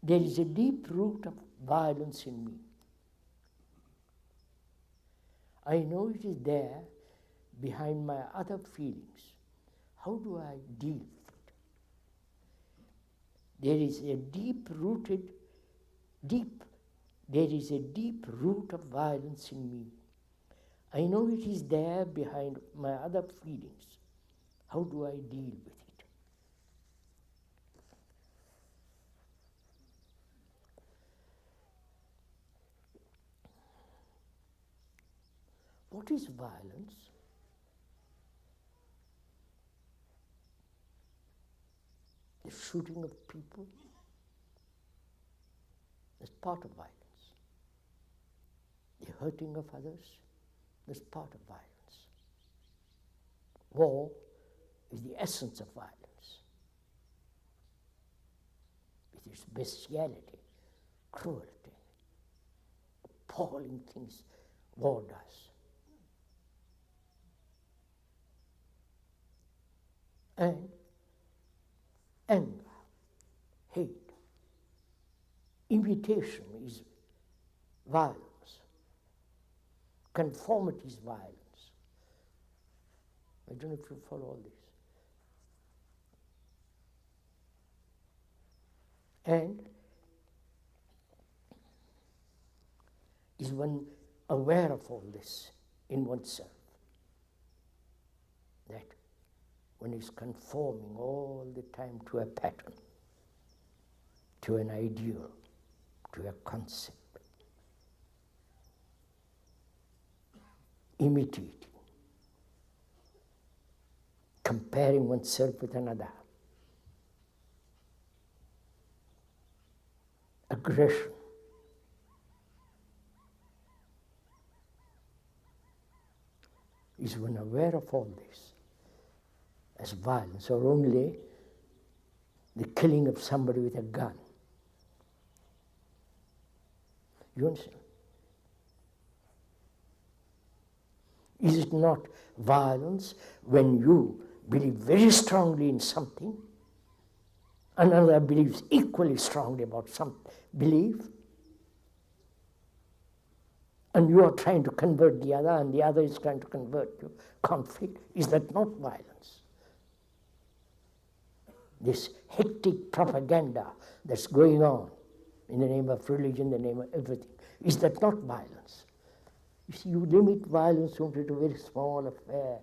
there is a deep root of violence in me. I know it is there behind my other feelings. How do I deal with it? There is a deep root of violence in me. I know it is there behind my other feelings. How do I deal with it? What is violence? The shooting of people is part of violence. The hurting of others is part of violence. War is the essence of violence. With its bestiality, cruelty, appalling things war does. And anger, hate, imitation is violence. Conformity is violence. I don't know if you follow all this. And is one aware of all this in oneself? That one is conforming all the time to a pattern, to an ideal, to a concept. Imitating, comparing oneself with another. Aggression. Is one aware of all this as violence, or only the killing of somebody with a gun? You understand? Is it not violence when you believe very strongly in something, another believes equally strongly about some belief, and you are trying to convert the other, and the other is trying to convert you? Conflict. Is that not violence? This hectic propaganda that's going on in the name of religion, in the name of everything, is that not violence? You see, you limit violence only to a very small affair.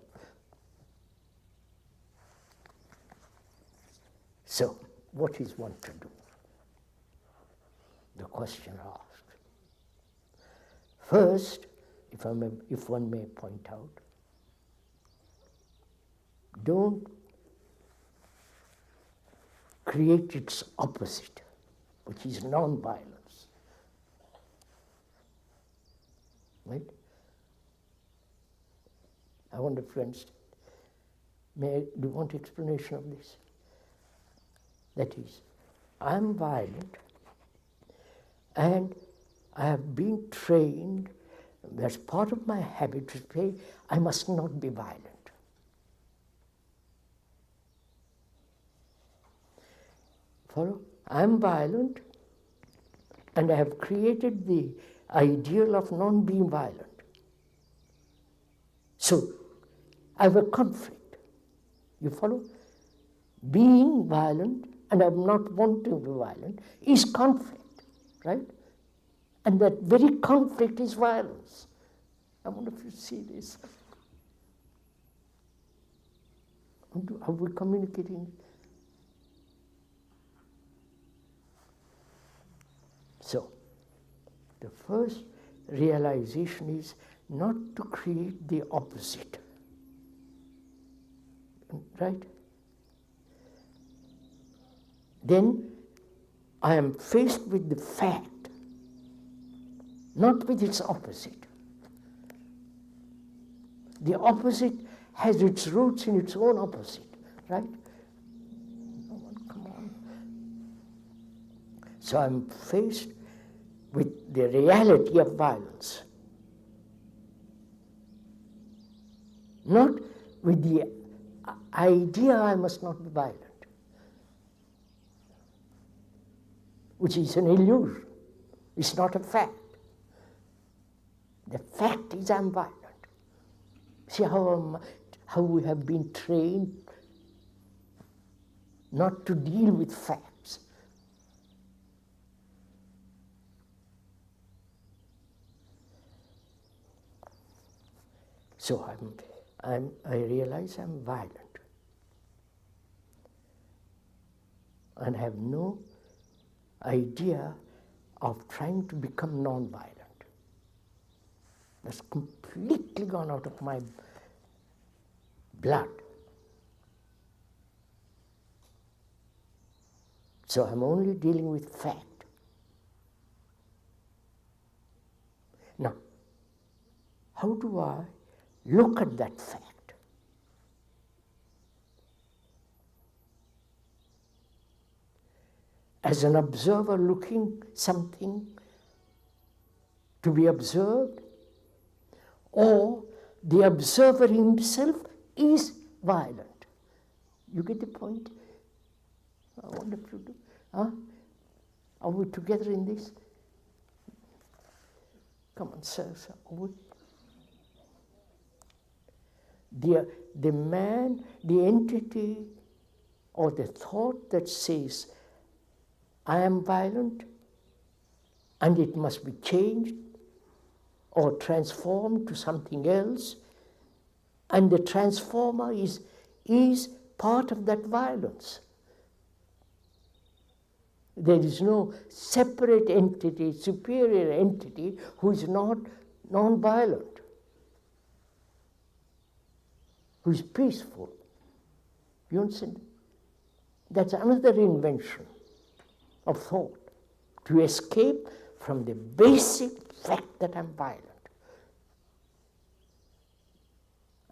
So, what is one to do? The question asked. First, if one may point out, don't create its opposite, which is non-violence. Right? I wonder if you understand. Do you want explanation of this? That is, I am violent, and I have been trained as part of my habit to say, I must not be violent. Follow? I am violent, and I have created the ideal of non-being violent. So, I have a conflict. You follow? Being violent and I'm not wanting to be violent is conflict, right? And that very conflict is violence. I wonder if you see this. Are we communicating? So, the first realization is not to create the opposite, right? Then I am faced with the fact, not with its opposite. The opposite has its roots in its own opposite, right? Come on. So I'm faced with the reality of violence, not with the idea I must not be violent. which is an illusion. It's not a fact. The fact is I'm violent. See how we have been trained not to deal with facts. So I realize I'm violent and have no idea of trying to become non-violent. That's completely gone out of my blood. So I'm only dealing with fact. Now, how do I look at that fact? As an observer looking something to be observed, or the observer himself is violent. You get the point? I wonder if you do. Huh? Are we together in this? Come on, sir. Are we? The man, the entity, or the thought that says, I am violent, and it must be changed or transformed to something else, and the transformer is part of that violence. There is no separate entity, superior entity, who is not non-violent, who is peaceful. You understand? That's another invention of thought, to escape from the basic fact that I'm violent.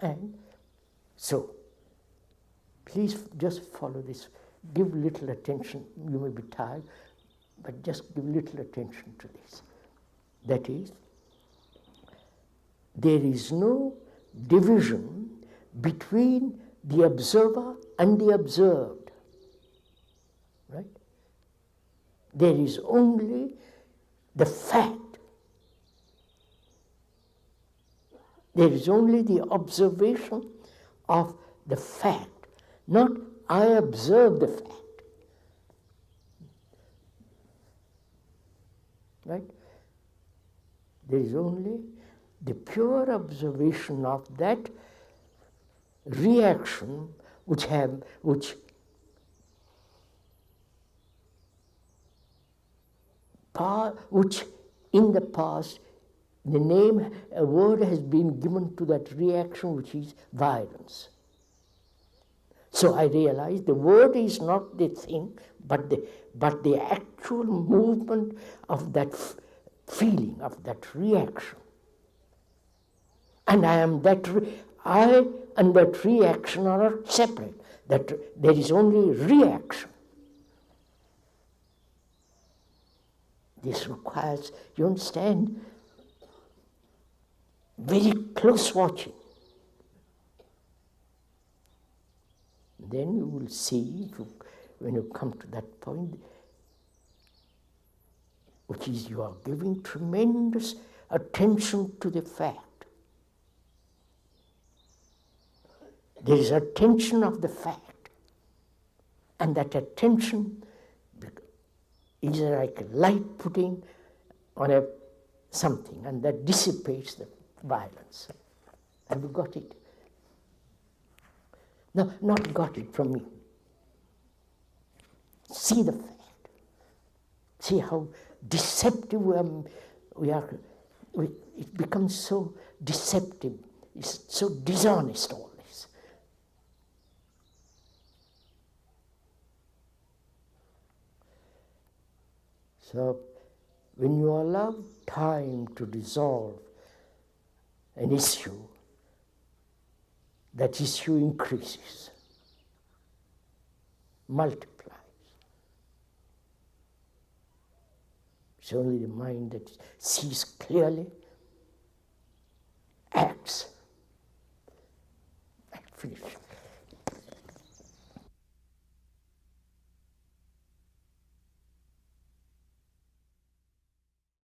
And so, please just follow this. Give little attention. You may be tired, but just give little attention to this. That is, there is no division between the observer and the observed. Right? There is only the fact. There is only the observation of the fact, not I observe the fact. Right? There is only the pure observation of that reaction which in the past, a word has been given to that reaction, which is violence. So I realize the word is not the thing, but the actual movement of that feeling, of that reaction. And I and that reaction are not separate. That there is only reaction. This requires, you understand, very close watching. Then you will see, when you come to that point, which is you are giving tremendous attention to the fact. There is attention of the fact, and that attention is like a light putting on something, and that dissipates the violence. Have you got it? No, not got it from me. See the fact. See how deceptive we are. It becomes so deceptive. It's so dishonest, all this. So, when you allow time to dissolve an issue, that issue increases, multiplies. It's only the mind that sees clearly, acts, and finishes.